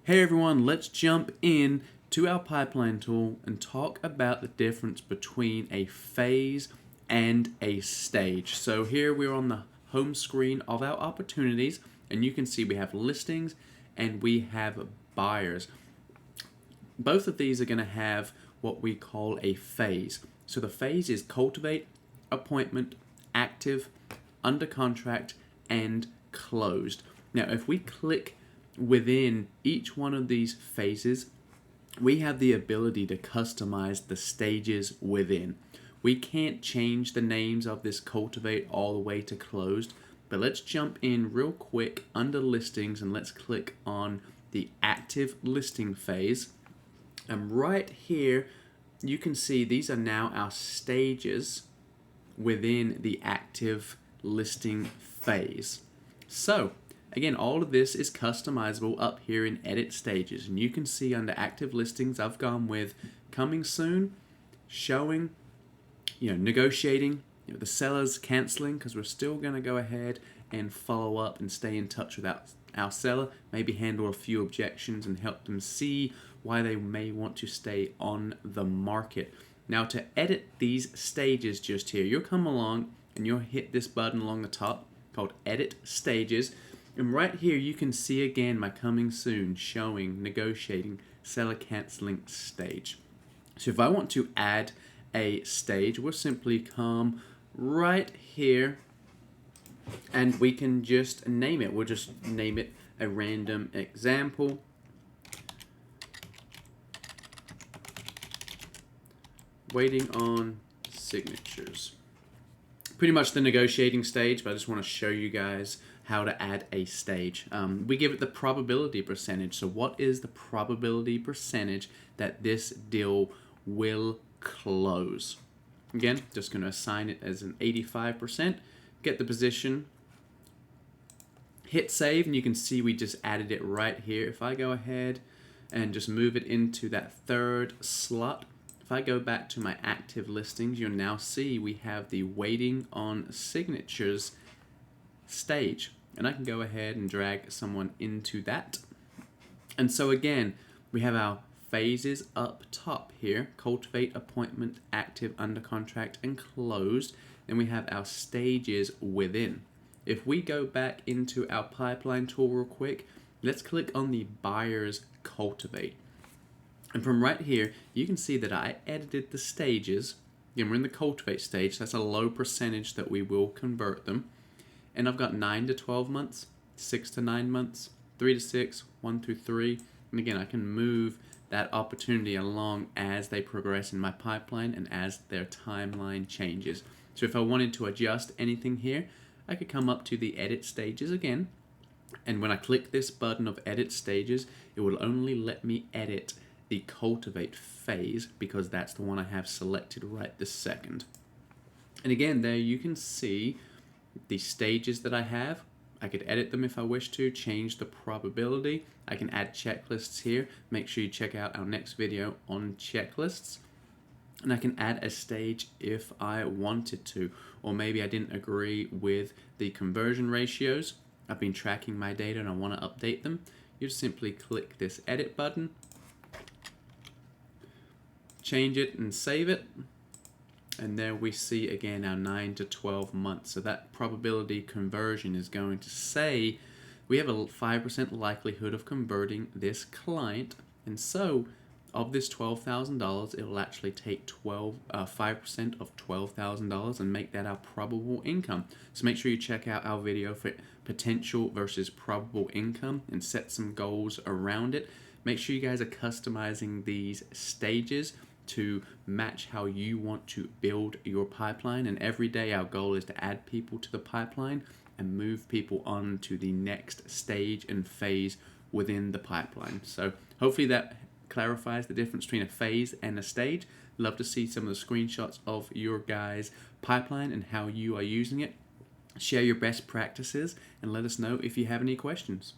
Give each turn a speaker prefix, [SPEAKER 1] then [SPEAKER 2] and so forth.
[SPEAKER 1] Hey everyone, let's jump in to our pipeline tool and talk about the difference between a phase and a stage. So here we're on the home screen of our opportunities, and you can see we have listings and we have buyers. Both of these are going to have what we call a phase. So the phase is cultivate, appointment, active, under contract, and closed. Now if we click within each one of these phases, we have the ability to customize the stages within. We can't change the names of this cultivate all the way to closed, but let's jump in real quick under listings and let's click on the active listing phase. And right here, you can see these are now our stages within the active listing phase. So again, all of this is customizable up here in edit stages, and you can see under active listings I've gone with coming soon, showing, negotiating, the seller's canceling, because we're still going to go ahead and follow up and stay in touch with our seller, maybe handle a few objections and help them see why they may want to stay on the market. Now to edit these stages just here, you'll come along and you'll hit this button along the top called edit stages. And right here you can see again my coming soon, showing, negotiating, seller canceling stage. So if I want to add a stage, we'll simply come right here and we can just name it. We'll just name it a random example. Waiting on signatures. Pretty much the negotiating stage, but I just want to show you guys how to add a stage. We give it the probability percentage. So what is the probability percentage that this deal will close? Again, just going to assign it as an 85%. Get the position. Hit save, and you can see we just added it right here. If I go ahead and just move it into that third slot, if I go back to my active listings, you'll now see we have the waiting on signatures stage. And I can go ahead and drag someone into that. And so again, we have our phases up top here: cultivate, appointment, active, under contract, and closed. Then we have our stages within. If we go back into our pipeline tool real quick, let's click on the buyers cultivate. And from right here, you can see that I edited the stages. Again, we're in the cultivate stage. So that's a low percentage that we will convert them. And I've got 9 to 12 months, 6 to 9 months, 3 to 6, 1 through 3. And again, I can move that opportunity along as they progress in my pipeline and as their timeline changes. So if I wanted to adjust anything here, I could come up to the edit stages again. And when I click this button of edit stages, it will only let me edit the cultivate phase because that's the one I have selected right this second. And again, there you can see the stages that I have. I could edit them if I wish to, change the probability. I can add checklists here. Make sure you check out our next video on checklists. And I can add a stage if I wanted to, or maybe I didn't agree with the conversion ratios. I've been tracking my data and I want to update them. You just simply click this edit button, change it and save it, and there we see again our 9 to 12 months. So that probability conversion is going to say we have a 5% likelihood of converting this client, and so of this $12,000, it will actually take 5% of $12,000 and make that our probable income. So make sure you check out our video for potential versus probable income and set some goals around it. Make sure you guys are customizing these stages to match how you want to build your pipeline. And every day our goal is to add people to the pipeline and move people on to the next stage and phase within the pipeline. So hopefully that clarifies the difference between a phase and a stage. Love to see some of the screenshots of your guys' pipeline and how you are using it. Share your best practices and let us know if you have any questions.